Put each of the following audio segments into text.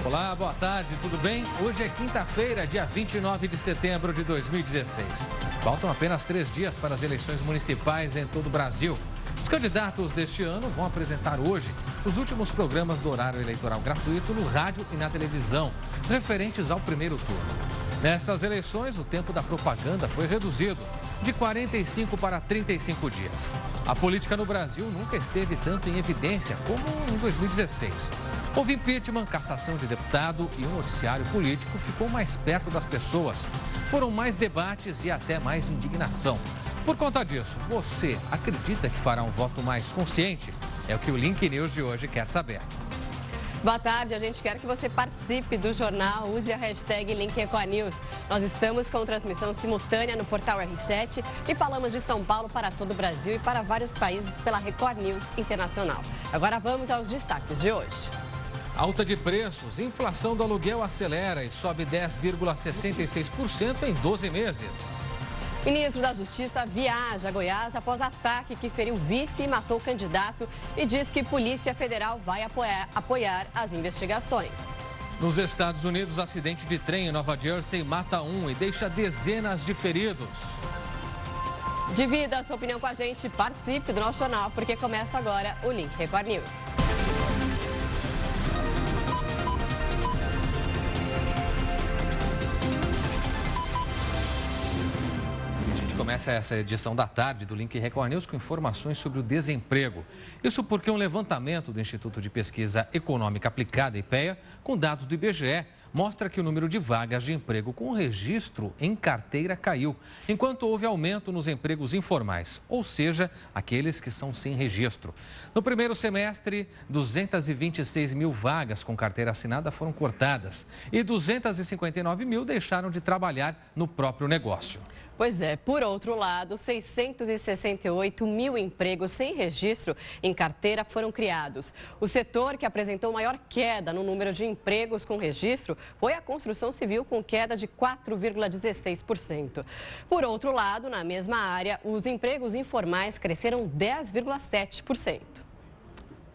Olá, boa tarde, tudo bem? Hoje é quinta-feira, dia 29 de setembro de 2016. Faltam apenas 3 dias para as eleições municipais em todo o Brasil. Os candidatos deste ano vão apresentar hoje os últimos programas do horário eleitoral gratuito no rádio e na televisão, referentes ao primeiro turno. Nessas eleições, o tempo da propaganda foi reduzido de 45 para 35 dias. A política no Brasil nunca esteve tanto em evidência como em 2016. Houve impeachment, cassação de deputado e o noticiário político ficou mais perto das pessoas. Foram mais debates e até mais indignação. Por conta disso, você acredita que fará um voto mais consciente? É o que o Link News de hoje quer saber. Boa tarde, a gente quer que você participe do jornal, use a hashtag LinkEcoNews. Nós estamos com transmissão simultânea no portal R7 e falamos de São Paulo para todo o Brasil e para vários países pela Record News Internacional. Agora vamos aos destaques de hoje. Alta de preços, inflação do aluguel acelera e sobe 10,66% em 12 meses. Ministro da Justiça viaja a Goiás após ataque que feriu vice e matou o candidato e diz que Polícia Federal vai apoiar as investigações. Nos Estados Unidos, acidente de trem em Nova Jersey mata um e deixa dezenas de feridos. Divida a sua opinião com a gente, participe do nosso jornal, porque começa agora o Link Record News. Começa essa edição da tarde do Link Record News com informações sobre o desemprego. Isso porque um levantamento do Instituto de Pesquisa Econômica Aplicada, IPEA, com dados do IBGE, mostra que o número de vagas de emprego com registro em carteira caiu, enquanto houve aumento nos empregos informais, ou seja, aqueles que são sem registro. No primeiro semestre, 226 mil vagas com carteira assinada foram cortadas e 259 mil deixaram de trabalhar no próprio negócio. Pois é, por outro lado, 668 mil empregos sem registro em carteira foram criados. O setor que apresentou maior queda no número de empregos com registro foi a construção civil, com queda de 4,16%. Por outro lado, na mesma área, os empregos informais cresceram 10,7%.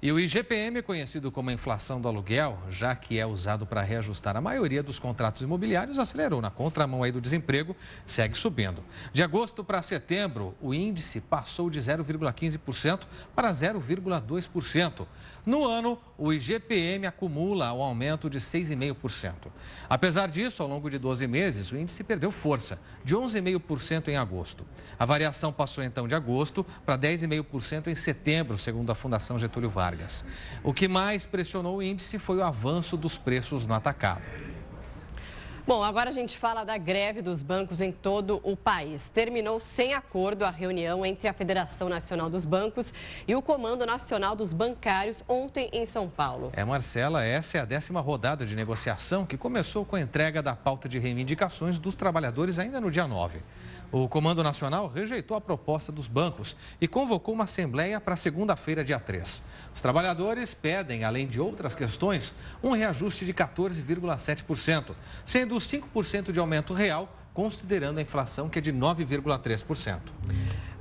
E o IGPM, conhecido como a inflação do aluguel, já que é usado para reajustar a maioria dos contratos imobiliários, acelerou na contramão aí do desemprego, segue subindo. De agosto para setembro, o índice passou de 0,15% para 0,2%. No ano, o IGPM acumula um aumento de 6,5%. Apesar disso, ao longo de 12 meses, o índice perdeu força, de 11,5% em agosto. A variação passou então de agosto para 10,5% em setembro, segundo a Fundação Getúlio Vargas. O que mais pressionou o índice foi o avanço dos preços no atacado. Bom, agora a gente fala da greve dos bancos em todo o país. Terminou sem acordo a reunião entre a Federação Nacional dos Bancos e o Comando Nacional dos Bancários ontem em São Paulo. Marcela, essa é a 10ª rodada de negociação que começou com a entrega da pauta de reivindicações dos trabalhadores ainda no dia 9. O Comando Nacional rejeitou a proposta dos bancos e convocou uma assembleia para segunda-feira, dia 3. Os trabalhadores pedem, além de outras questões, um reajuste de 14,7%, sendo 5% de aumento real, considerando a inflação, que é de 9,3%.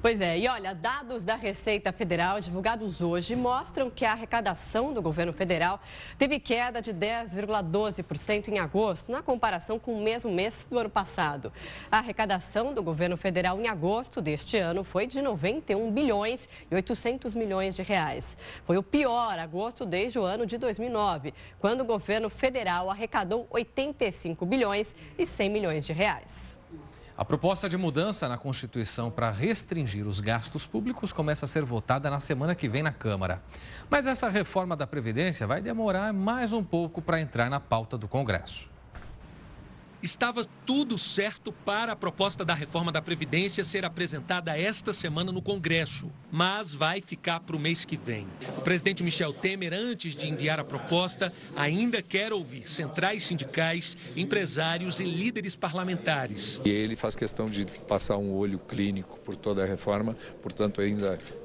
Pois é, e olha, dados da Receita Federal divulgados hoje mostram que a arrecadação do governo federal teve queda de 10,12% em agosto, na comparação com o mesmo mês do ano passado. A arrecadação do governo federal em agosto deste ano foi de 91 bilhões e 800 milhões de reais. Foi o pior agosto desde o ano de 2009, quando o governo federal arrecadou 85 bilhões e 100 milhões de reais. A proposta de mudança na Constituição para restringir os gastos públicos começa a ser votada na semana que vem na Câmara. Mas essa reforma da Previdência vai demorar mais um pouco para entrar na pauta do Congresso. Estava tudo certo para a proposta da reforma da Previdência ser apresentada esta semana no Congresso, mas vai ficar para o mês que vem. O presidente Michel Temer, antes de enviar a proposta, ainda quer ouvir centrais sindicais, empresários e líderes parlamentares. E ele faz questão de passar um olho clínico por toda a reforma, portanto,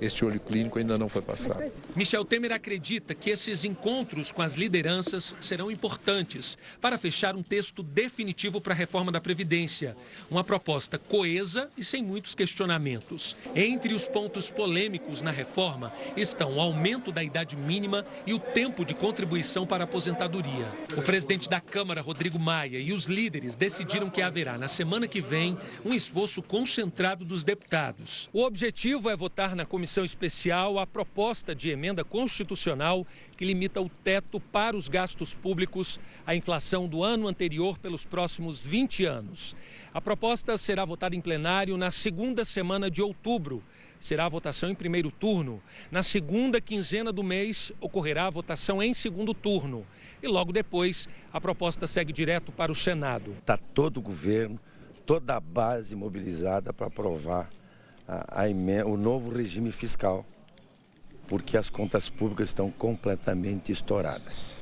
este olho clínico ainda não foi passado. Michel Temer acredita que esses encontros com as lideranças serão importantes para fechar um texto definitivo objetivo para a reforma da Previdência. Uma proposta coesa e sem muitos questionamentos. Entre os pontos polêmicos na reforma estão o aumento da idade mínima e o tempo de contribuição para a aposentadoria. O presidente da Câmara, Rodrigo Maia, e os líderes decidiram que haverá, na semana que vem, um esforço concentrado dos deputados. O objetivo é votar na comissão especial a proposta de emenda constitucional que limita o teto para os gastos públicos à inflação do ano anterior pelos próximos 20 anos. A proposta será votada em plenário na segunda semana de outubro. Será a votação em primeiro turno. Na segunda quinzena do mês, ocorrerá a votação em segundo turno. E logo depois, a proposta segue direto para o Senado. Está todo o governo, toda a base mobilizada para aprovar o novo regime fiscal, porque as contas públicas estão completamente estouradas.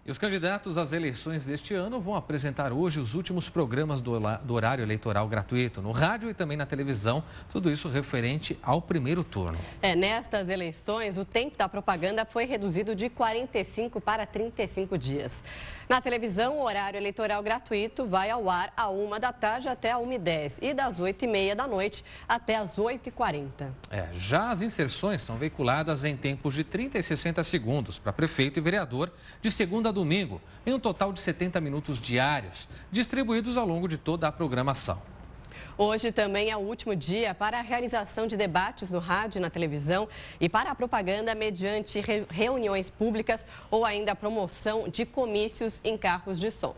E os candidatos às eleições deste ano vão apresentar hoje os últimos programas do horário eleitoral gratuito, no rádio e também na televisão, tudo isso referente ao primeiro turno. Nestas eleições, o tempo da propaganda foi reduzido de 45 para 35 dias. Na televisão, o horário eleitoral gratuito vai ao ar à 1 da tarde até a 1h10 e das 8h30 da noite até as 8h40. Já as inserções são veiculadas em tempos de 30 e 60 segundos para prefeito e vereador, de segunda a domingo, em um total de 70 minutos diários, distribuídos ao longo de toda a programação. Hoje também é o último dia para a realização de debates no rádio e na televisão e para a propaganda mediante reuniões públicas ou ainda a promoção de comícios em carros de som.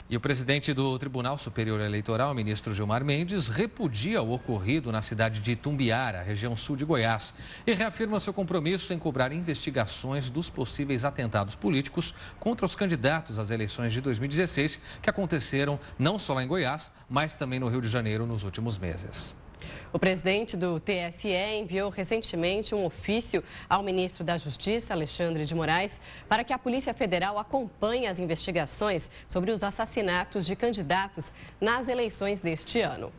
E o presidente do Tribunal Superior Eleitoral, ministro Gilmar Mendes, repudia o ocorrido na cidade de Itumbiara, região sul de Goiás, e reafirma seu compromisso em cobrar investigações dos possíveis atentados políticos contra os candidatos às eleições de 2016, que aconteceram não só lá em Goiás, mas também no Rio de Janeiro nos últimos meses. O presidente do TSE enviou recentemente um ofício ao ministro da Justiça, Alexandre de Moraes, para que a Polícia Federal acompanhe as investigações sobre os assassinatos de candidatos nas eleições deste ano.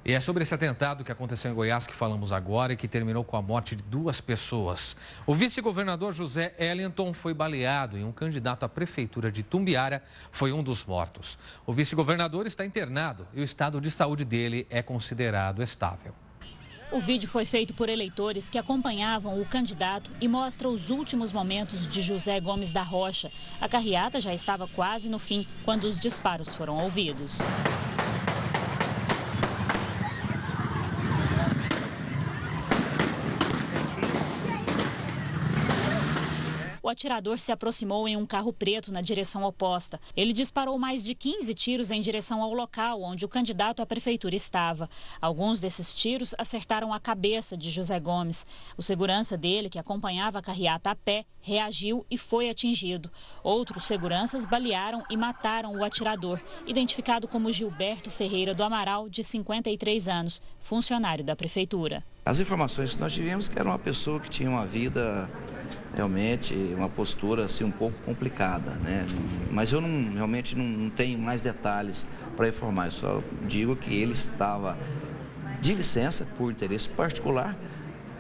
E é sobre esse atentado que aconteceu em Goiás que falamos agora e que terminou com a morte de 2 pessoas. O vice-governador José Ellington foi baleado e um candidato à prefeitura de Itumbiara foi um dos mortos. O vice-governador está internado e o estado de saúde dele é considerado estável. O vídeo foi feito por eleitores que acompanhavam o candidato e mostra os últimos momentos de José Gomes da Rocha. A carreata já estava quase no fim quando os disparos foram ouvidos. O atirador se aproximou em um carro preto na direção oposta. Ele disparou mais de 15 tiros em direção ao local onde o candidato à prefeitura estava. Alguns desses tiros acertaram a cabeça de José Gomes. O segurança dele, que acompanhava a carreata a pé, reagiu e foi atingido. Outros seguranças balearam e mataram o atirador, identificado como Gilberto Ferreira do Amaral, de 53 anos, funcionário da prefeitura. As informações que nós tivemos que era uma pessoa que tinha uma vida, realmente, uma postura assim um pouco complicada, né? Mas eu realmente não tenho mais detalhes para informar, eu só digo que ele estava de licença por interesse particular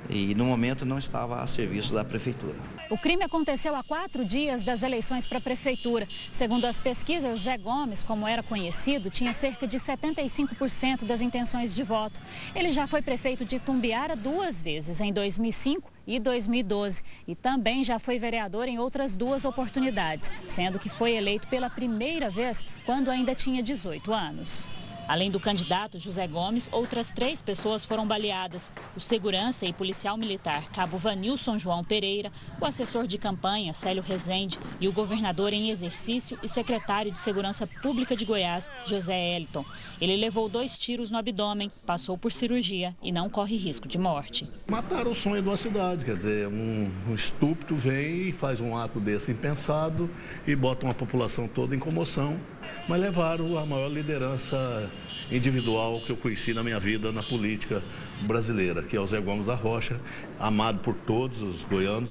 e no momento não estava a serviço da prefeitura. O crime aconteceu há 4 dias das eleições para a prefeitura. Segundo as pesquisas, Zé Gomes, como era conhecido, tinha cerca de 75% das intenções de voto. Ele já foi prefeito de Itumbiara 2 vezes, em 2005 e 2012. E também já foi vereador em outras 2 oportunidades, sendo que foi eleito pela primeira vez quando ainda tinha 18 anos. Além do candidato José Gomes, outras 3 pessoas foram baleadas. O segurança e policial militar Cabo Vanilson João Pereira, o assessor de campanha Célio Rezende e o governador em exercício e secretário de Segurança Pública de Goiás, José Ellington. Ele levou 2 tiros no abdômen, passou por cirurgia e não corre risco de morte. Mataram o sonho de uma cidade, quer dizer, um estúpido vem e faz um ato desse impensado e bota uma população toda em comoção. Mas levaram a maior liderança individual que eu conheci na minha vida na política brasileira, que é o Zé Gomes da Rocha, amado por todos os goianos.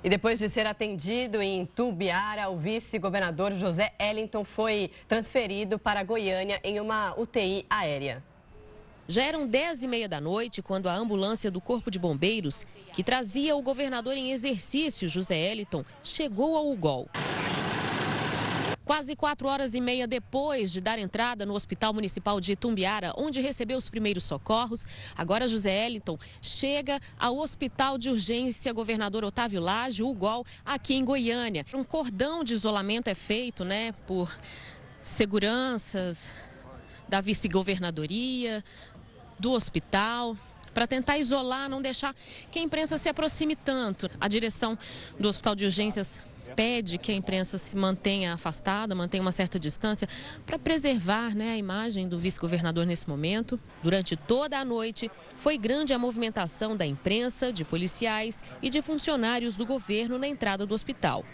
E depois de ser atendido em Itumbiara, o vice-governador José Ellington foi transferido para Goiânia em uma UTI aérea. Já eram 10h30 da noite quando a ambulância do Corpo de Bombeiros, que trazia o governador em exercício, José Eliton, chegou ao UGOL. Quase 4h30 depois de dar entrada no Hospital Municipal de Itumbiara, onde recebeu os primeiros socorros, agora José Eliton chega ao Hospital de Urgência Governador Otávio Lage, o UGOL, aqui em Goiânia. Um cordão de isolamento é feito, por seguranças da vice-governadoria, do hospital, para tentar isolar, não deixar que a imprensa se aproxime tanto. A direção do Hospital de Urgências pede que a imprensa se mantenha afastada, mantenha uma certa distância para preservar a imagem do vice-governador nesse momento. Durante toda a noite, foi grande a movimentação da imprensa, de policiais e de funcionários do governo na entrada do hospital.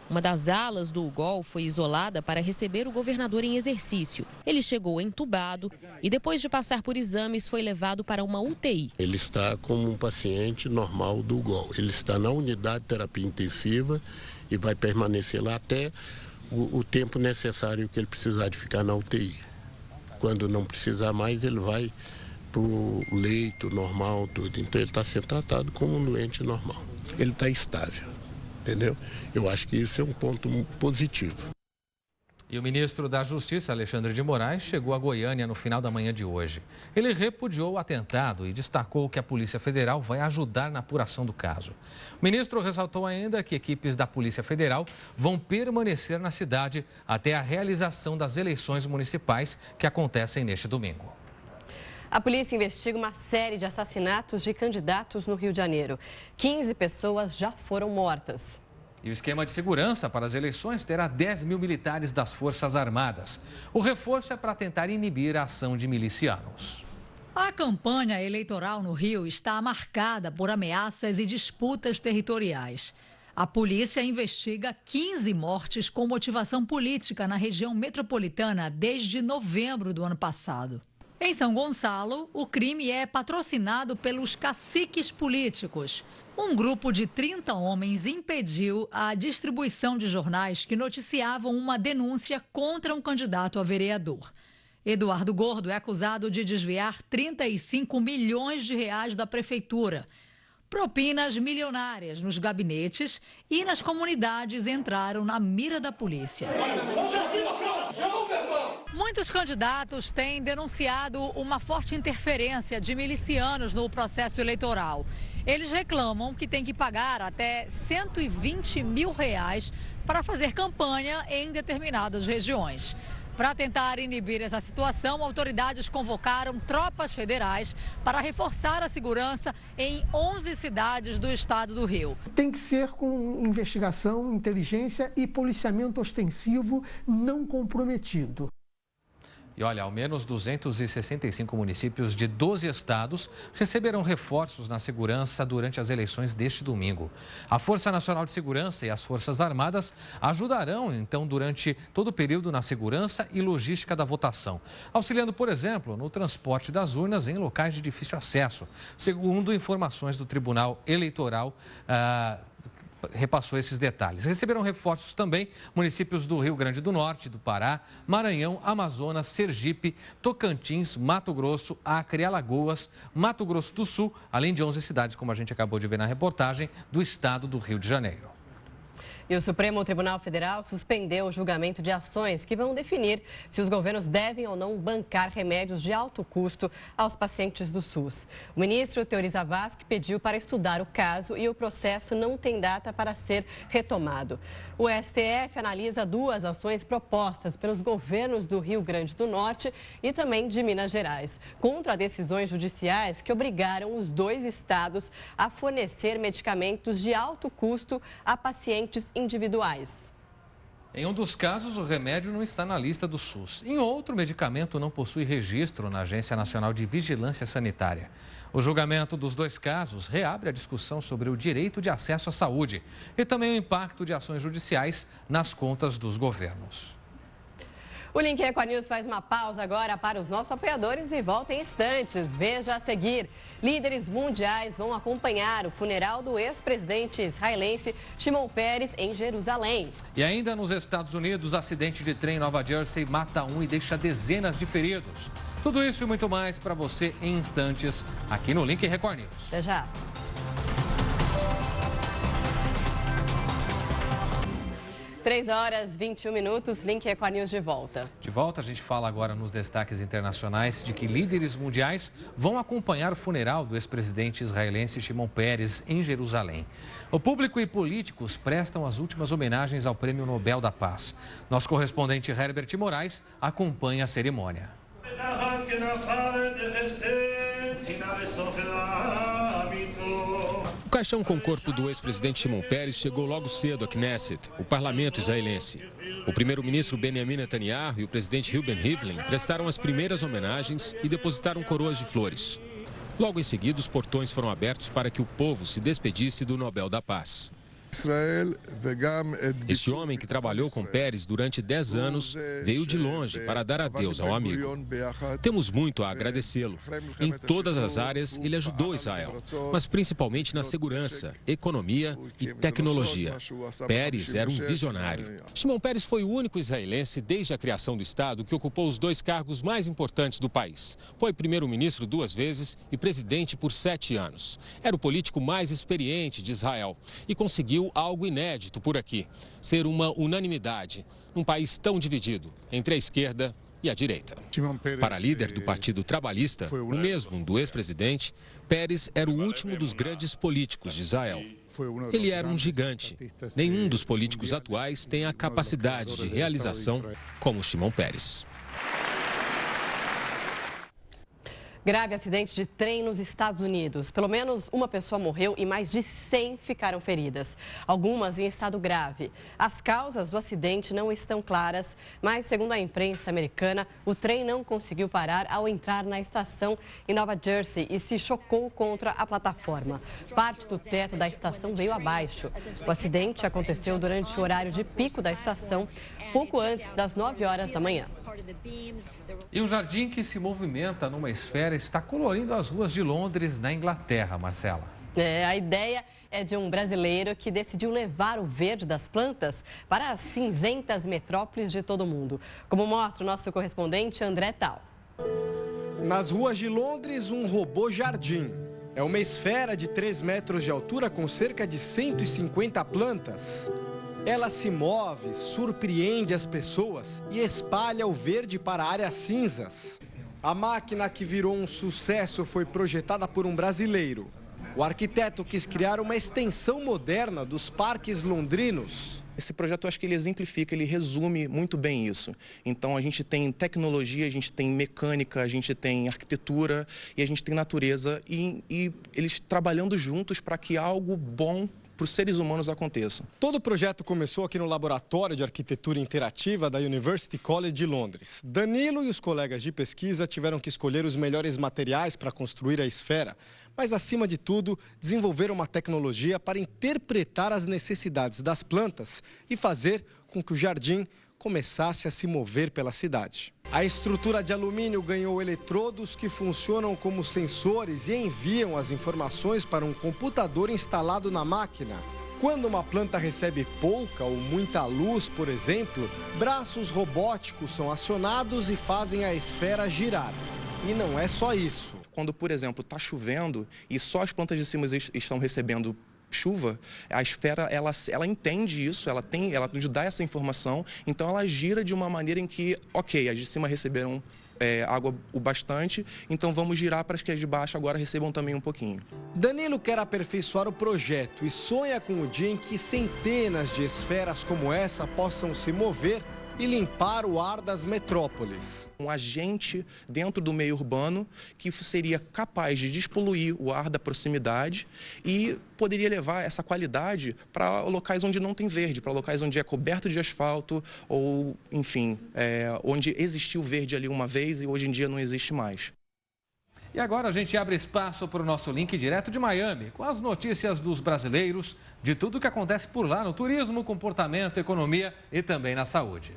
Uma das alas do UGOL foi isolada para receber o governador em exercício. Ele chegou entubado e, depois de passar por exames, foi levado para uma UTI. Ele está como um paciente normal do UGOL. Ele está na unidade de terapia intensiva e vai permanecer lá até o tempo necessário que ele precisar de ficar na UTI. Quando não precisar mais, ele vai para o leito normal, tudo. Então, ele está sendo tratado como um doente normal. Ele está estável. Entendeu? Eu acho que isso é um ponto positivo. E o ministro da Justiça, Alexandre de Moraes, chegou a Goiânia no final da manhã de hoje. Ele repudiou o atentado e destacou que a Polícia Federal vai ajudar na apuração do caso. O ministro ressaltou ainda que equipes da Polícia Federal vão permanecer na cidade até a realização das eleições municipais que acontecem neste domingo. A polícia investiga uma série de assassinatos de candidatos no Rio de Janeiro. 15 pessoas já foram mortas. E o esquema de segurança para as eleições terá 10 mil militares das Forças Armadas. O reforço é para tentar inibir a ação de milicianos. A campanha eleitoral no Rio está marcada por ameaças e disputas territoriais. A polícia investiga 15 mortes com motivação política na região metropolitana desde novembro do ano passado. Em São Gonçalo, o crime é patrocinado pelos caciques políticos. Um grupo de 30 homens impediu a distribuição de jornais que noticiavam uma denúncia contra um candidato a vereador. Eduardo Gordo é acusado de desviar 35 milhões de reais da prefeitura. Propinas milionárias nos gabinetes e nas comunidades entraram na mira da polícia. Muitos candidatos têm denunciado uma forte interferência de milicianos no processo eleitoral. Eles reclamam que têm que pagar até R$120 mil para fazer campanha em determinadas regiões. Para tentar inibir essa situação, autoridades convocaram tropas federais para reforçar a segurança em 11 cidades do estado do Rio. Tem que ser com investigação, inteligência e policiamento ostensivo não comprometido. E olha, ao menos 265 municípios de 12 estados receberão reforços na segurança durante as eleições deste domingo. A Força Nacional de Segurança e as Forças Armadas ajudarão, então, durante todo o período na segurança e logística da votação, auxiliando, por exemplo, no transporte das urnas em locais de difícil acesso, segundo informações do Tribunal Eleitoral. Repassou esses detalhes. Receberam reforços também municípios do Rio Grande do Norte, do Pará, Maranhão, Amazonas, Sergipe, Tocantins, Mato Grosso, Acre, Alagoas, Mato Grosso do Sul, além de 11 cidades, como a gente acabou de ver na reportagem, do estado do Rio de Janeiro. E o Supremo Tribunal Federal suspendeu o julgamento de ações que vão definir se os governos devem ou não bancar remédios de alto custo aos pacientes do SUS. O ministro Teori Zavascki pediu para estudar o caso e o processo não tem data para ser retomado. O STF analisa 2 ações propostas pelos governos do Rio Grande do Norte e também de Minas Gerais, contra decisões judiciais que obrigaram os 2 estados a fornecer medicamentos de alto custo a pacientes individuais. Em um dos casos, o remédio não está na lista do SUS. Em outro, o medicamento não possui registro na Agência Nacional de Vigilância Sanitária. O julgamento dos 2 casos reabre a discussão sobre o direito de acesso à saúde e também o impacto de ações judiciais nas contas dos governos. O Link Record News faz uma pausa agora para os nossos apoiadores e volta em instantes. Veja a seguir. Líderes mundiais vão acompanhar o funeral do ex-presidente israelense Shimon Peres em Jerusalém. E ainda nos Estados Unidos, acidente de trem em Nova Jersey mata um e deixa dezenas de feridos. Tudo isso e muito mais para você em instantes aqui no Link Record News. Até já. 3h21, Link Record News de volta. De volta, a gente fala agora nos destaques internacionais de que líderes mundiais vão acompanhar o funeral do ex-presidente israelense Shimon Peres em Jerusalém. O público e políticos prestam as últimas homenagens ao Prêmio Nobel da Paz. Nosso correspondente Herbert Moraes acompanha a cerimônia. O caixão com o corpo do ex-presidente Shimon Peres chegou logo cedo à Knesset, o parlamento israelense. O primeiro-ministro Benjamin Netanyahu e o presidente Reuven Rivlin prestaram as primeiras homenagens e depositaram coroas de flores. Logo em seguida, os portões foram abertos para que o povo se despedisse do Nobel da Paz. Esse homem que trabalhou com Peres durante 10 anos veio de longe para dar adeus ao amigo. Temos muito a agradecê-lo. Em todas as áreas, ele ajudou Israel, mas principalmente na segurança, economia e tecnologia. Peres era um visionário. Shimon Peres foi o único israelense desde a criação do Estado que ocupou os 2 cargos mais importantes do país. Foi primeiro-ministro 2 vezes e presidente por 7 anos. Era o político mais experiente de Israel e conseguiu algo inédito por aqui, ser uma unanimidade num país tão dividido entre a esquerda e a direita. Para a líder do Partido Trabalhista, o mesmo do ex-presidente, Peres era o último dos grandes políticos de Israel. Ele era um gigante. Nenhum dos políticos atuais tem a capacidade de realização como Shimon Peres. Grave acidente de trem nos Estados Unidos. Pelo menos uma pessoa morreu e mais de 100 ficaram feridas, algumas em estado grave. As causas do acidente não estão claras, mas, segundo a imprensa americana, o trem não conseguiu parar ao entrar na estação em Nova Jersey e se chocou contra a plataforma. Parte do teto da estação veio abaixo. O acidente aconteceu durante o horário de pico da estação, pouco antes das 9 horas da manhã. E um jardim que se movimenta numa esfera está colorindo as ruas de Londres, na Inglaterra, Marcela. A ideia é de um brasileiro que decidiu levar o verde das plantas para as cinzentas metrópoles de todo o mundo. Como mostra o nosso correspondente André Tal. Nas ruas de Londres, um robô jardim. É uma esfera de 3 metros de altura com cerca de 150 plantas. Ela se move, surpreende as pessoas e espalha o verde para áreas cinzas. A máquina que virou um sucesso foi projetada por um brasileiro. O arquiteto quis criar uma extensão moderna dos parques londrinos. Esse projeto, eu acho que ele exemplifica, ele resume muito bem isso. Então, a gente tem tecnologia, a gente tem mecânica, a gente tem arquitetura e a gente tem natureza e eles trabalhando juntos para que algo bom para os seres humanos aconteça. Todo o projeto começou aqui no Laboratório de Arquitetura Interativa da University College de Londres. Danilo e os colegas de pesquisa tiveram que escolher os melhores materiais para construir a esfera, mas, acima de tudo, desenvolveram uma tecnologia para interpretar as necessidades das plantas e fazer com que o jardim começasse a se mover pela cidade. A estrutura de alumínio ganhou eletrodos que funcionam como sensores e enviam as informações para um computador instalado na máquina. Quando uma planta recebe pouca ou muita luz, por exemplo, braços robóticos são acionados e fazem a esfera girar. E não é só isso. Quando, por exemplo, está chovendo e só as plantas de cima estão recebendo chuva, a esfera ela entende isso, ela nos dá essa informação, então ela gira de uma maneira em que, ok, as de cima receberam água o bastante, então vamos girar para que as de baixo agora recebam também um pouquinho. Danilo quer aperfeiçoar o projeto e sonha com o dia em que centenas de esferas como essa possam se mover e limpar o ar das metrópoles. Um agente dentro do meio urbano que seria capaz de despoluir o ar da proximidade e poderia levar essa qualidade para locais onde não tem verde, para locais onde é coberto de asfalto ou, enfim, onde existiu verde ali uma vez e hoje em dia não existe mais. E agora a gente abre espaço para o nosso link direto de Miami, com as notícias dos brasileiros, de tudo o que acontece por lá no turismo, comportamento, economia e também na saúde.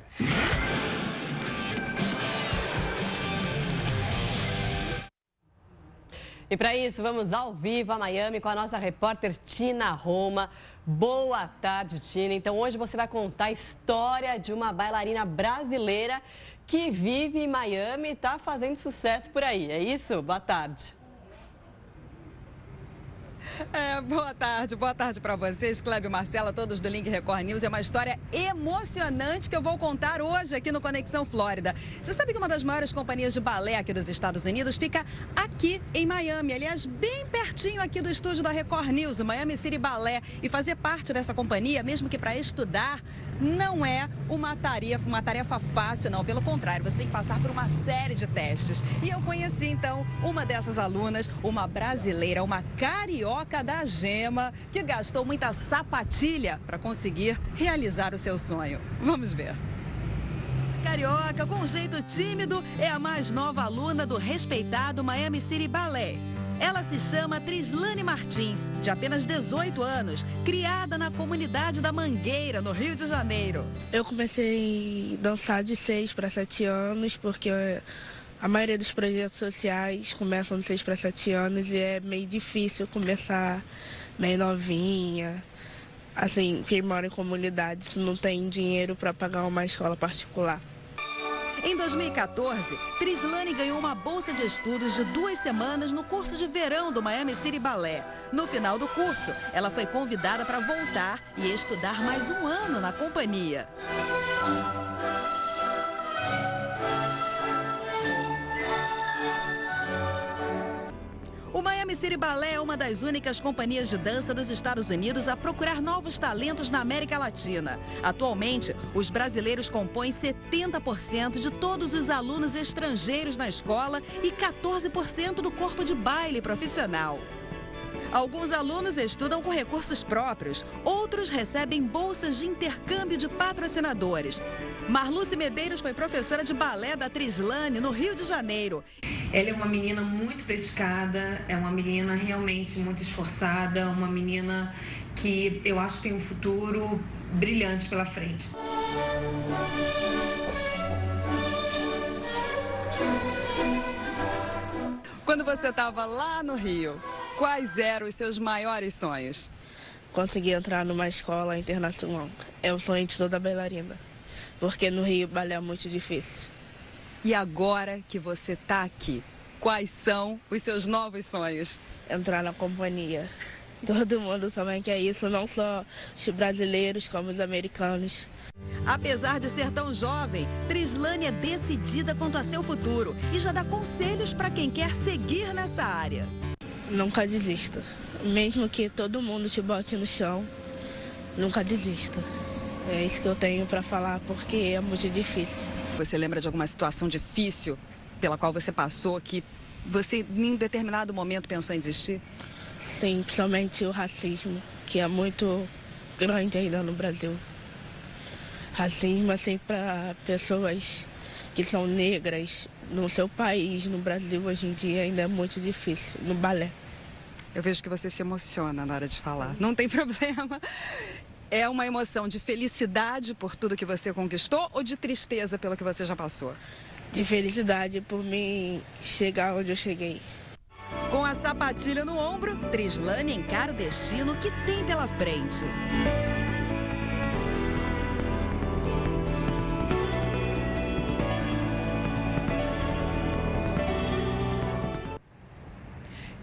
E para isso, vamos ao vivo a Miami com a nossa repórter Tina Roma. Boa tarde, Tina. Então, hoje você vai contar a história de uma bailarina brasileira que vive em Miami e está fazendo sucesso por aí. É isso? Boa tarde. Boa tarde para vocês, Clébio, Marcela, todos do Link Record News. É uma história emocionante que eu vou contar hoje aqui no Conexão Flórida. Você sabe que uma das maiores companhias de balé aqui dos Estados Unidos fica aqui em Miami, aliás, bem pertinho aqui do estúdio da Record News, o Miami City Ballet. E fazer parte dessa companhia, mesmo que para estudar, não é uma tarefa fácil, não. Pelo contrário, você tem que passar por uma série de testes. E eu conheci, então, uma dessas alunas, uma brasileira, uma carioca da Gema, que gastou muita sapatilha para conseguir realizar o seu sonho. Vamos ver. Carioca, com um jeito tímido, é a mais nova aluna do respeitado Miami City Ballet. Ela se chama Trislane Martins, de apenas 18 anos, criada na comunidade da Mangueira, no Rio de Janeiro. Eu comecei a dançar de 6 para 7 anos, porque a maioria dos projetos sociais começam de 6 para 7 anos e é meio difícil começar meio novinha. Assim, quem mora em comunidades não tem dinheiro para pagar uma escola particular. Em 2014, Trislane ganhou uma bolsa de estudos de 2 semanas no curso de verão do Miami City Ballet. No final do curso, ela foi convidada para voltar e estudar mais um ano na companhia. O Miami City Ballet é uma das únicas companhias de dança dos Estados Unidos a procurar novos talentos na América Latina. Atualmente, os brasileiros compõem 70% de todos os alunos estrangeiros na escola e 14% do corpo de baile profissional. Alguns alunos estudam com recursos próprios, outros recebem bolsas de intercâmbio de patrocinadores. Marluce Medeiros foi professora de balé da Trislane, no Rio de Janeiro. Ela é uma menina muito dedicada, é uma menina realmente muito esforçada, uma menina que eu acho que tem um futuro brilhante pela frente. Quando você estava lá no Rio, quais eram os seus maiores sonhos? Consegui entrar numa escola internacional. É o sonho de toda bailarina, porque no Rio balé é muito difícil. E agora que você está aqui, quais são os seus novos sonhos? Entrar na companhia. Todo mundo também quer isso, não só os brasileiros, como os americanos. Apesar de ser tão jovem, Trislane é decidida quanto a seu futuro e já dá conselhos para quem quer seguir nessa área. Nunca desista. Mesmo que todo mundo te bote no chão, nunca desista. É isso que eu tenho para falar, porque é muito difícil. Você lembra de alguma situação difícil pela qual você passou, que você, em um determinado momento, pensou em desistir? Sim, principalmente o racismo, que é muito grande ainda no Brasil. Racismo, assim, para pessoas que são negras no seu país, no Brasil, hoje em dia, ainda é muito difícil, no balé. Eu vejo que você se emociona na hora de falar. Não tem problema. É uma emoção de felicidade por tudo que você conquistou ou de tristeza pelo que você já passou? De felicidade por mim chegar onde eu cheguei. Com a sapatilha no ombro, Trislane encara o destino que tem pela frente.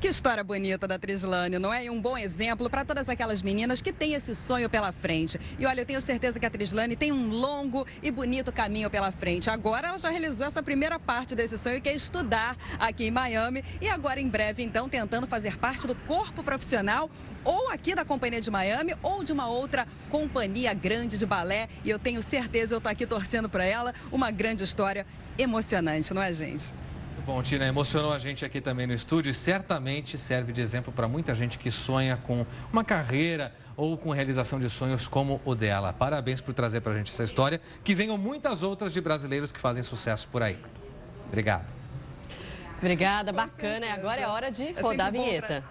Que história bonita da Trislane, não é? E um bom exemplo para todas aquelas meninas que têm esse sonho pela frente. E olha, eu tenho certeza que a Trislane tem um longo e bonito caminho pela frente. Agora ela já realizou essa primeira parte desse sonho, que é estudar aqui em Miami. E agora, em breve, então, tentando fazer parte do corpo profissional, ou aqui da Companhia de Miami, ou de uma outra companhia grande de balé. E eu tenho certeza, eu estou aqui torcendo para ela, uma grande história emocionante, não é, gente? Bom, Tina, emocionou a gente aqui também no estúdio e certamente serve de exemplo para muita gente que sonha com uma carreira ou com realização de sonhos como o dela. Parabéns por trazer para a gente essa história, que venham muitas outras de brasileiros que fazem sucesso por aí. Obrigado. Obrigada, bacana. Agora é hora de rodar a vinheta.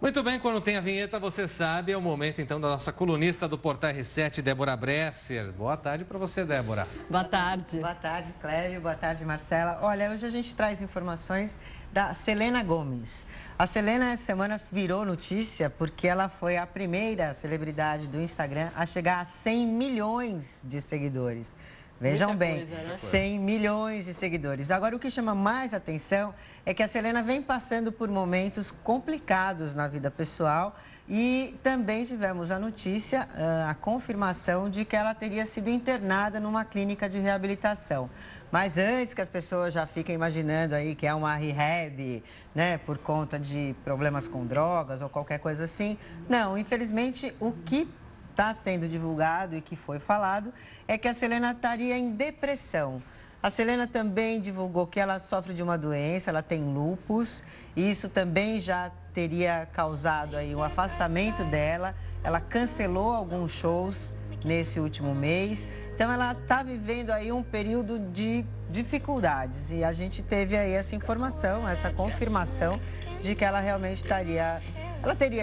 Muito bem, quando tem a vinheta, você sabe, é o momento então da nossa colunista do Portal R7, Débora Bresser. Boa tarde para você, Débora. Boa tarde. Boa tarde, Clévio. Boa tarde, Marcela. Olha, hoje a gente traz informações da Selena Gomez. A Selena, essa semana, virou notícia porque ela foi a primeira celebridade do Instagram a chegar a 100 milhões de seguidores. Vejam Muita bem, coisa, né? 100 milhões de seguidores. Agora, o que chama mais atenção é que a Selena vem passando por momentos complicados na vida pessoal e também tivemos a notícia, a confirmação de que ela teria sido internada numa clínica de reabilitação. Mas antes que as pessoas já fiquem imaginando aí que é uma rehab, né, por conta de problemas com drogas ou qualquer coisa assim, não, infelizmente, o que está sendo divulgado e que foi falado é que a Selena estaria em depressão. A Selena também divulgou que ela sofre de uma doença, ela tem lúpus, e isso também já teria causado aí um afastamento dela. Ela cancelou alguns shows nesse último mês, então ela está vivendo aí um período de dificuldades e a gente teve aí essa informação, essa confirmação de que ela realmente teria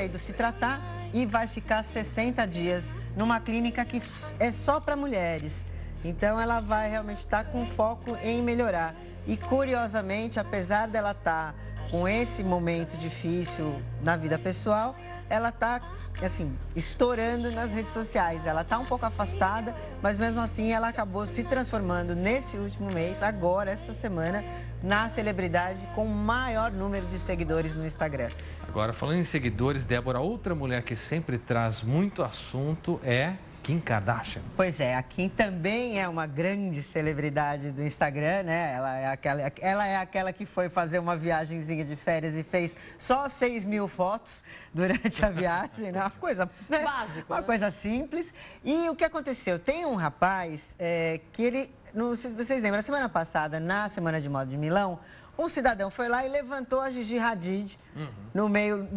ido se tratar e vai ficar 60 dias numa clínica que é só para mulheres. Então, ela vai realmente estar com foco em melhorar. E, curiosamente, apesar dela estar com esse momento difícil na vida pessoal, ela está, assim, estourando nas redes sociais. Ela está um pouco afastada, mas, mesmo assim, ela acabou se transformando nesse último mês, agora, esta semana, na celebridade com o maior número de seguidores no Instagram. Agora, falando em seguidores, Débora, outra mulher que sempre traz muito assunto é Kim Kardashian. Pois é, a Kim também é uma grande celebridade do Instagram, né? Ela é aquela que foi fazer uma viagenzinha de férias e fez só 6 mil fotos durante a viagem, né? Uma coisa, né? Básico, uma coisa simples. E o que aconteceu? Tem um rapaz que ele, se vocês lembram, na semana passada, na Semana de Moda de Milão, um cidadão foi lá e levantou a Gigi Hadid no meio,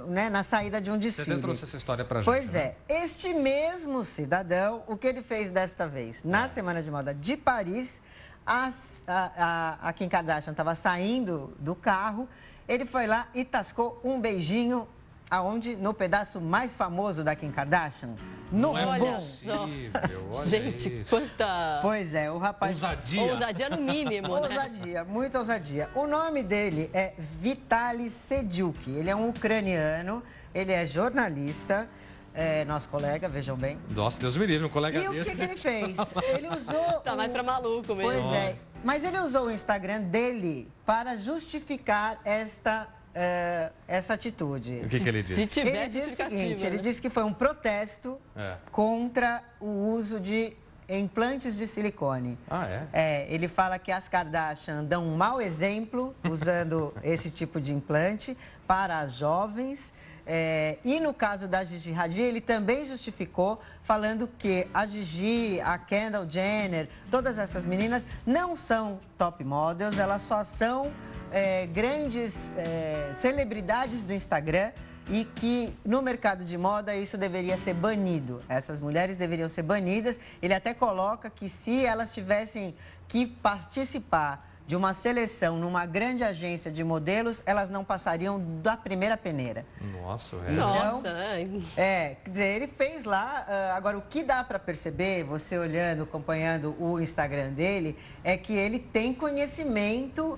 né, na saída de um desfile. Você até trouxe essa história pra gente. Pois né? é. Este mesmo cidadão, o que ele fez desta vez? Na Semana de Moda de Paris, a Kim Kardashian estava saindo do carro, ele foi lá e tascou um beijinho aonde? No pedaço mais famoso da Kim Kardashian. No Olha bumbum. só. Olha Gente, isso. quanta... Pois é, o rapaz... Ousadia. Ousadia no mínimo, né? Ousadia, muita ousadia. O nome dele é Vitaly Sediuk. Ele é um ucraniano, ele é jornalista, nosso colega, vejam bem. Nossa, Deus me livre, um colega E desse. o que ele fez? Ele usou... Tá mais pra maluco mesmo. Pois é, mas ele usou o Instagram dele para justificar essa atitude. O que ele disse? Se tiver Ele disse o justificativa, seguinte, ele né? disse que foi um protesto contra o uso de implantes de silicone. Ah, é? Ele fala que as Kardashian dão um mau exemplo usando esse tipo de implante para as jovens. E no caso da Gigi Hadid, ele também justificou, falando que a Gigi, a Kendall Jenner, todas essas meninas não são top models, elas só são grandes celebridades do Instagram e que no mercado de moda isso deveria ser banido. Essas mulheres deveriam ser banidas. Ele até coloca que se elas tivessem que participar de uma seleção numa grande agência de modelos, elas não passariam da primeira peneira. Nossa, Nossa, quer dizer, ele fez lá. Agora, o que dá para perceber, você olhando, acompanhando o Instagram dele, é que ele tem conhecimento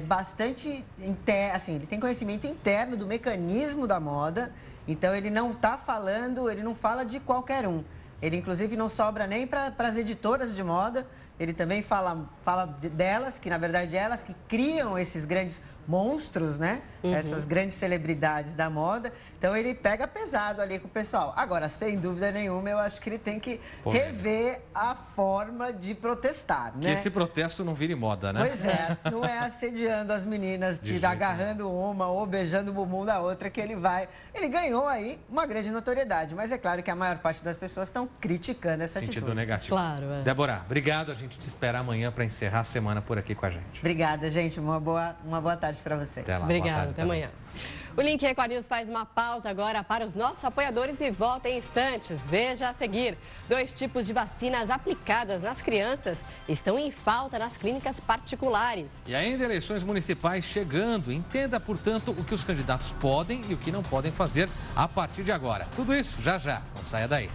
bastante interno, assim, ele tem conhecimento interno do mecanismo da moda, então ele não está falando, ele não fala de qualquer um. Ele, inclusive, não sobra nem para as editoras de moda. Ele também fala delas, que na verdade elas que criam esses grandes monstros, né? Essas grandes celebridades da moda. Então ele pega pesado ali com o pessoal. Agora, sem dúvida nenhuma, eu acho que ele tem que rever a forma de protestar, né? Que esse protesto não vire moda, né? Pois é, não é assediando as meninas, agarrando uma ou beijando o bumbum da outra que ele vai. Ele ganhou aí uma grande notoriedade, mas é claro que a maior parte das pessoas estão criticando essa Sentido atitude. negativo. Claro, Débora, obrigado. A gente te espera amanhã para encerrar a semana por aqui com a gente. Obrigada, gente. Uma boa tarde para você. Até lá. Obrigada, boa tarde até também. amanhã. O Link Record News faz uma pausa agora para os nossos apoiadores e volta em instantes. Veja a seguir. 2 tipos de vacinas aplicadas nas crianças estão em falta nas clínicas particulares. E ainda eleições municipais chegando. Entenda, portanto, o que os candidatos podem e o que não podem fazer a partir de agora. Tudo isso já já. Não saia daí.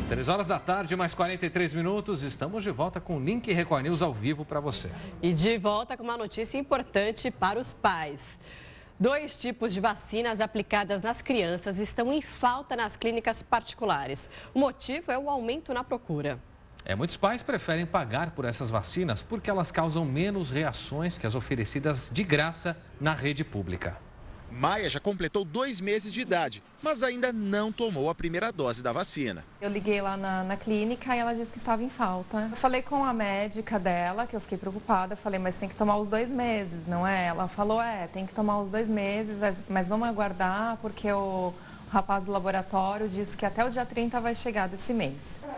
3 da tarde, mais 43 minutos. Estamos de volta com o Link Record News ao vivo para você. E de volta com uma notícia importante para os pais. 2 tipos de vacinas aplicadas nas crianças estão em falta nas clínicas particulares. O motivo é o aumento na procura. Muitos pais preferem pagar por essas vacinas porque elas causam menos reações que as oferecidas de graça na rede pública. Maia já completou 2 meses de idade, mas ainda não tomou a primeira dose da vacina. Eu liguei lá na clínica e ela disse que estava em falta. Eu falei com a médica dela, que eu fiquei preocupada. Eu falei, mas tem que tomar os 2 meses, não é? Ela falou, tem que tomar os 2 meses, mas vamos aguardar porque o rapaz do laboratório disse que até o dia 30 vai chegar desse mês.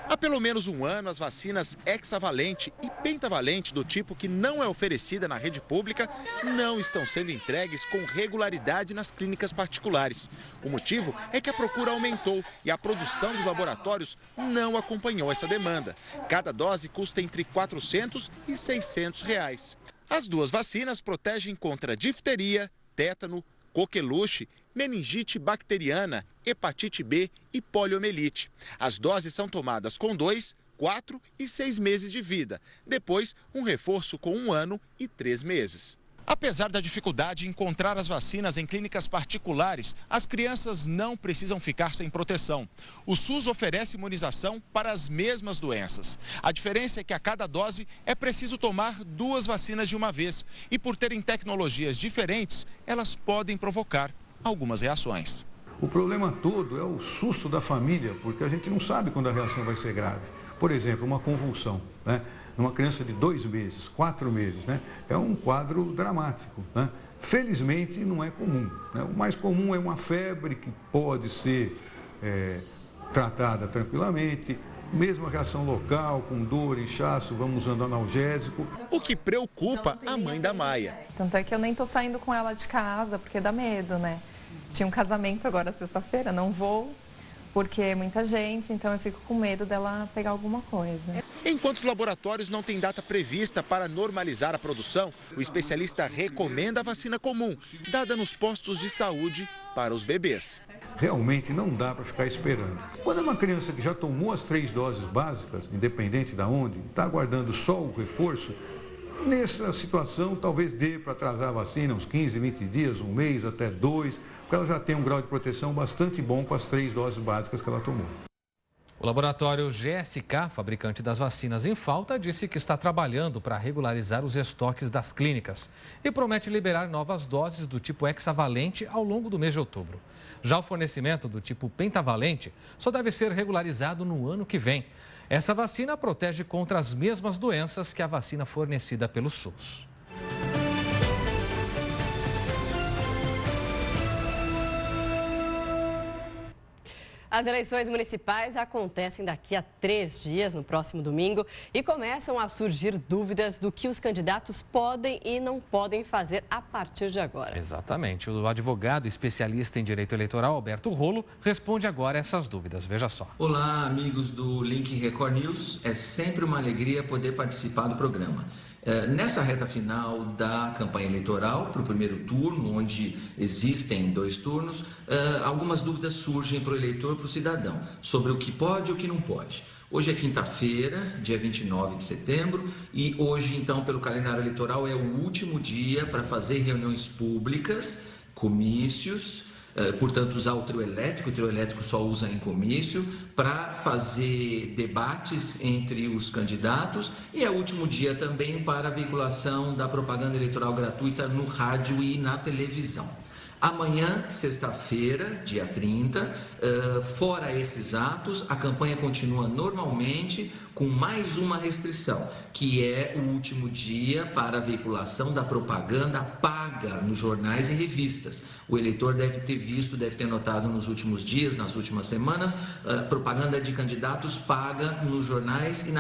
Há pelo menos um ano, as vacinas hexavalente e pentavalente do tipo que não é oferecida na rede pública não estão sendo entregues com regularidade nas clínicas particulares. O motivo é que a procura aumentou e a produção dos laboratórios não acompanhou essa demanda. Cada dose custa entre R$ 400 e R$ 600. As 2 vacinas protegem contra difteria, tétano, coqueluche, meningite bacteriana, hepatite B e poliomielite. As doses são tomadas com 2, 4 e 6 meses de vida. Depois, um reforço com 1 ano e 3 meses. Apesar da dificuldade em encontrar as vacinas em clínicas particulares, as crianças não precisam ficar sem proteção. O SUS oferece imunização para as mesmas doenças. A diferença é que a cada dose é preciso tomar 2 vacinas de uma vez. E por terem tecnologias diferentes, elas podem provocar algumas reações. O problema todo é o susto da família, porque a gente não sabe quando a reação vai ser grave. Por exemplo, uma convulsão, né? Numa criança de 2 meses, 4 meses, né? É um quadro dramático, né? Felizmente não é comum, né? O mais comum é uma febre que pode ser tratada tranquilamente, mesma reação local, com dor, inchaço, vamos usando analgésico. O que preocupa a mãe da Maia. Tanto é que eu nem tô saindo com ela de casa, porque dá medo, né? Tinha um casamento agora sexta-feira, não vou, porque é muita gente, então eu fico com medo dela pegar alguma coisa. Enquanto os laboratórios não têm data prevista para normalizar a produção, o especialista recomenda a vacina comum, dada nos postos de saúde para os bebês. Realmente não dá para ficar esperando. Quando é uma criança que já tomou as 3 doses básicas, independente de onde, está aguardando só o reforço, nessa situação talvez dê para atrasar a vacina uns 15, 20 dias, 1 mês, até 2, porque ela já tem um grau de proteção bastante bom com as 3 doses básicas que ela tomou. O laboratório GSK, fabricante das vacinas em falta, disse que está trabalhando para regularizar os estoques das clínicas e promete liberar novas doses do tipo hexavalente ao longo do mês de outubro. Já o fornecimento do tipo pentavalente só deve ser regularizado no ano que vem. Essa vacina protege contra as mesmas doenças que a vacina fornecida pelo SUS. As eleições municipais acontecem daqui a 3 dias, no próximo domingo, e começam a surgir dúvidas do que os candidatos podem e não podem fazer a partir de agora. Exatamente. O advogado especialista em direito eleitoral, Alberto Rolo, responde agora essas dúvidas. Veja só. Olá, amigos do Link Record News. É sempre uma alegria poder participar do programa. Nessa reta final da campanha eleitoral, para o primeiro turno, onde existem 2 turnos, algumas dúvidas surgem para o eleitor, para o cidadão, sobre o que pode e o que não pode. Hoje é quinta-feira, dia 29 de setembro, e hoje, então, pelo calendário eleitoral, é o último dia para fazer reuniões públicas, comícios, portanto, usar o trio elétrico só usa em comício, para fazer debates entre os candidatos, e é o último dia também para a veiculação da propaganda eleitoral gratuita no rádio e na televisão. Amanhã, sexta-feira, dia 30, fora esses atos, a campanha continua normalmente com mais uma restrição, que é o último dia para a veiculação da propaganda paga nos jornais e revistas. O eleitor deve ter visto, deve ter notado nos últimos dias, nas últimas semanas, propaganda de candidatos paga nos jornais e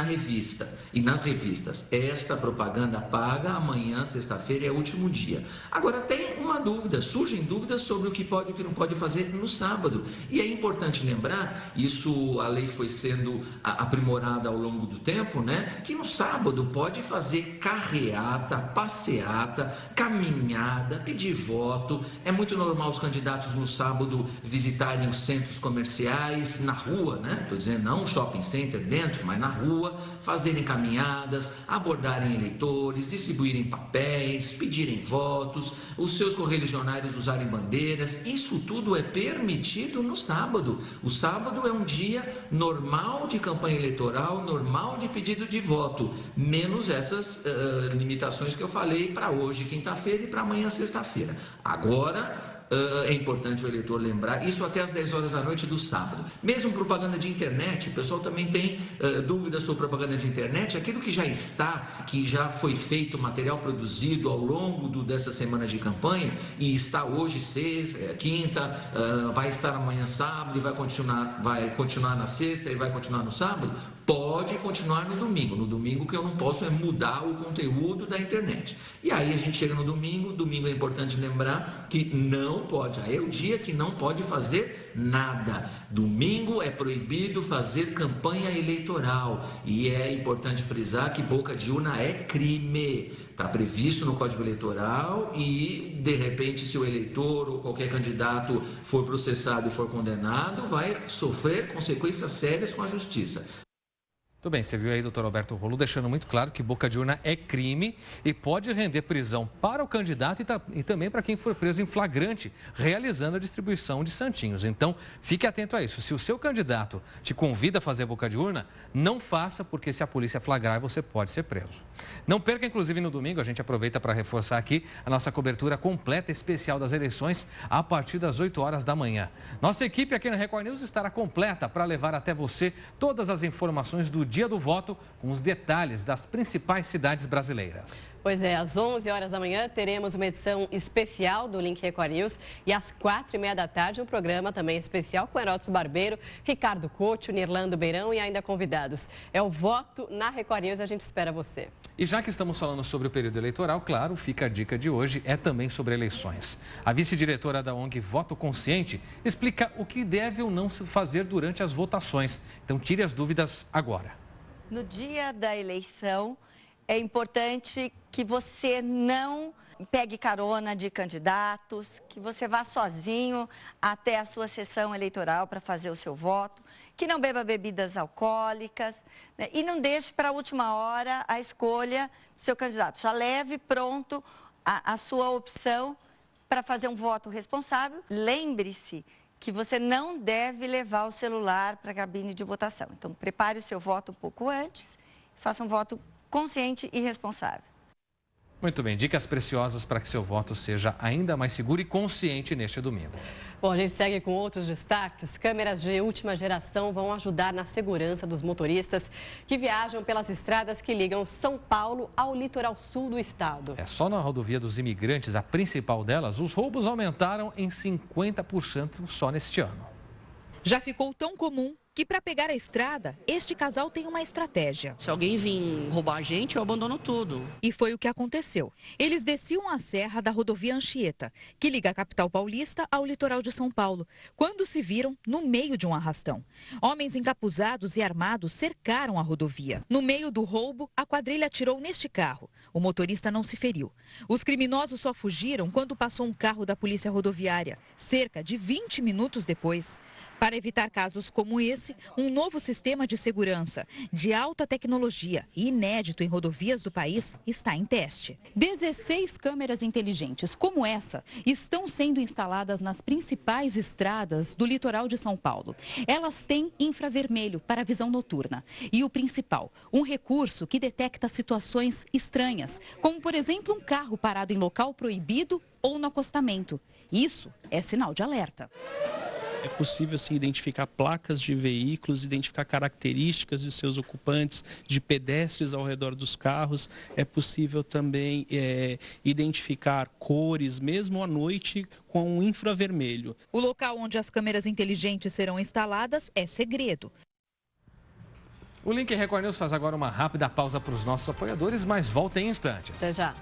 nas revistas. Esta propaganda paga, amanhã, sexta-feira, é o último dia. Agora, tem uma dúvida, surgem dúvidas sobre o que pode e o que não pode fazer no sábado. E é importante lembrar, a lei foi sendo aprimorada ao longo do tempo, né? Que no sábado pode fazer carreata, passeata, caminhada, pedir voto. É muito normal os candidatos no sábado visitarem os centros comerciais, na rua, né? Estou dizendo, não um shopping center dentro, mas na rua, fazerem caminhadas, abordarem eleitores, distribuírem papéis, pedirem votos, os seus correligionários usarem bandeiras. Isso tudo é permitido no sábado. O sábado é um dia normal de campanha eleitoral, normal de pedido de voto, menos essas limitações que eu falei para hoje, quinta-feira, e para amanhã, sexta-feira. Agora, é importante o eleitor lembrar, isso até às 10 horas da noite do sábado. Mesmo propaganda de internet, o pessoal também tem dúvidas sobre propaganda de internet, aquilo que já foi feito, material produzido ao longo dessa semana de campanha, e está hoje quinta, vai estar amanhã sábado, e vai continuar na sexta e vai continuar no sábado, pode continuar no domingo. No domingo, o que eu não posso é mudar o conteúdo da internet. E aí a gente chega no domingo. Domingo é importante lembrar que não pode. Aí é o dia que não pode fazer nada. Domingo é proibido fazer campanha eleitoral. E é importante frisar que boca de urna é crime. Está previsto no Código Eleitoral e, de repente, se o eleitor ou qualquer candidato for processado e for condenado, vai sofrer consequências sérias com a Justiça. Muito bem, você viu aí, doutor Alberto Rolo, deixando muito claro que boca de urna é crime e pode render prisão para o candidato e também para quem for preso em flagrante, realizando a distribuição de santinhos. Então, fique atento a isso. Se o seu candidato te convida a fazer boca de urna, não faça, porque se a polícia flagrar, você pode ser preso. Não perca, inclusive, no domingo, a gente aproveita para reforçar aqui a nossa cobertura completa especial das eleições a partir das 8 horas da manhã. Nossa equipe aqui na Record News estará completa para levar até você todas as informações do dia do voto, com os detalhes das principais cidades brasileiras. Pois é, às 11 horas da manhã teremos uma edição especial do Link Record News e às 4h30 da tarde um programa também especial com Heródoto Barbeiro, Ricardo Couto, Nirlando Beirão e ainda convidados. É o Voto na Record News, a gente espera você. E já que estamos falando sobre o período eleitoral, claro, fica a dica de hoje, é também sobre eleições. A vice-diretora da ONG Voto Consciente explica o que deve ou não se fazer durante as votações. Então tire as dúvidas agora. No dia da eleição, é importante que você não pegue carona de candidatos, que você vá sozinho até a sua sessão eleitoral para fazer o seu voto, que não beba bebidas alcoólicas, né? E não deixe para a última hora a escolha do seu candidato. Já leve pronto a sua opção para fazer um voto responsável. Lembre-se que você não deve levar o celular para a cabine de votação. Então, prepare o seu voto um pouco antes, faça um voto consciente e responsável. Muito bem, dicas preciosas para que seu voto seja ainda mais seguro e consciente neste domingo. Bom, a gente segue com outros destaques. Câmeras de última geração vão ajudar na segurança dos motoristas que viajam pelas estradas que ligam São Paulo ao litoral sul do estado. É só na rodovia dos Imigrantes, a principal delas, os roubos aumentaram em 50% só neste ano. Já ficou tão comum que, para pegar a estrada, este casal tem uma estratégia. Se alguém vir roubar a gente, eu abandono tudo. E foi o que aconteceu. Eles desciam a serra da rodovia Anchieta, que liga a capital paulista ao litoral de São Paulo, quando se viram no meio de um arrastão. Homens encapuzados e armados cercaram a rodovia. No meio do roubo, a quadrilha atirou neste carro. O motorista não se feriu. Os criminosos só fugiram quando passou um carro da polícia rodoviária, cerca de 20 minutos depois. Para evitar casos como esse, um novo sistema de segurança de alta tecnologia e inédito em rodovias do país está em teste. 16 câmeras inteligentes como essa estão sendo instaladas nas principais estradas do litoral de São Paulo. Elas têm infravermelho para visão noturna. E o principal, um recurso que detecta situações estranhas, como por exemplo um carro parado em local proibido ou no acostamento. Isso é sinal de alerta. É possível se identificar placas de veículos, identificar características de seus ocupantes, de pedestres ao redor dos carros. É possível também identificar cores, mesmo à noite, com infravermelho. O local onde as câmeras inteligentes serão instaladas é segredo. O Link Record News faz agora uma rápida pausa para os nossos apoiadores, mas volta em instantes. Até já.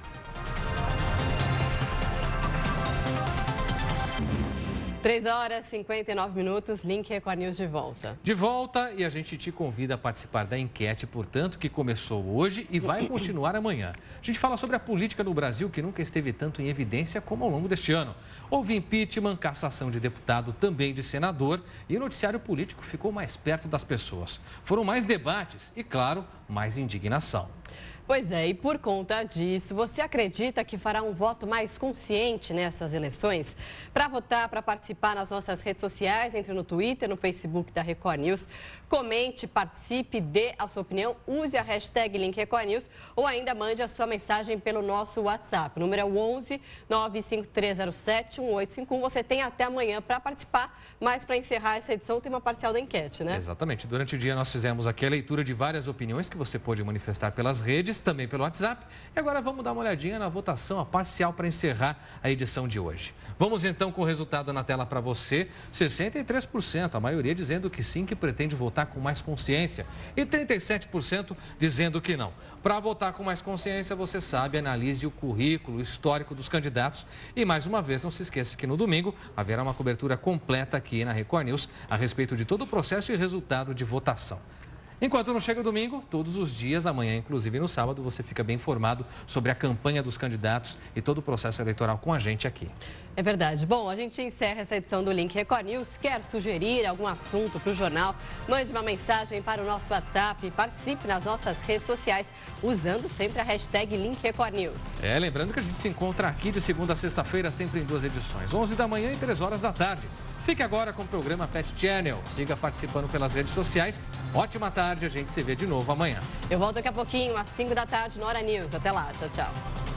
3h59, Link Record News de volta. De volta, e a gente te convida a participar da enquete, portanto, que começou hoje e vai continuar amanhã. A gente fala sobre a política no Brasil, que nunca esteve tanto em evidência como ao longo deste ano. Houve impeachment, cassação de deputado, também de senador, e o noticiário político ficou mais perto das pessoas. Foram mais debates e, claro, mais indignação. Pois é, e por conta disso, você acredita que fará um voto mais consciente nessas eleições? Para votar, para participar nas nossas redes sociais, entre no Twitter, no Facebook da Record News, comente, participe, dê a sua opinião, use a hashtag Link Record News ou ainda mande a sua mensagem pelo nosso WhatsApp. O número é o 11 95307 1851. Você tem até amanhã para participar, mas para encerrar essa edição tem uma parcial da enquete, né? Exatamente. Durante o dia nós fizemos aqui a leitura de várias opiniões que você pôde manifestar pelas redes, também pelo WhatsApp. E agora vamos dar uma olhadinha na votação, a parcial para encerrar a edição de hoje. Vamos então com o resultado na tela para você. 63%, a maioria dizendo que sim, que pretende votar com mais consciência. E 37% dizendo que não. Para votar com mais consciência, você sabe, analise o currículo, o histórico dos candidatos. E mais uma vez, não se esqueça que no domingo haverá uma cobertura completa aqui na Record News a respeito de todo o processo e resultado de votação. Enquanto não chega o domingo, todos os dias, amanhã, inclusive no sábado, você fica bem informado sobre a campanha dos candidatos e todo o processo eleitoral com a gente aqui. É verdade. Bom, a gente encerra essa edição do Link Record News. Quer sugerir algum assunto para o jornal? Mande uma mensagem para o nosso WhatsApp e participe nas nossas redes sociais, usando sempre a hashtag Link Record News. Lembrando que a gente se encontra aqui de segunda a sexta-feira, sempre em 2 edições, 11 da manhã e 3 horas da tarde. Fique agora com o programa Pet Channel. Siga participando pelas redes sociais. Ótima tarde, a gente se vê de novo amanhã. Eu volto daqui a pouquinho, às 5 da tarde, no Hora News. Até lá, tchau, tchau.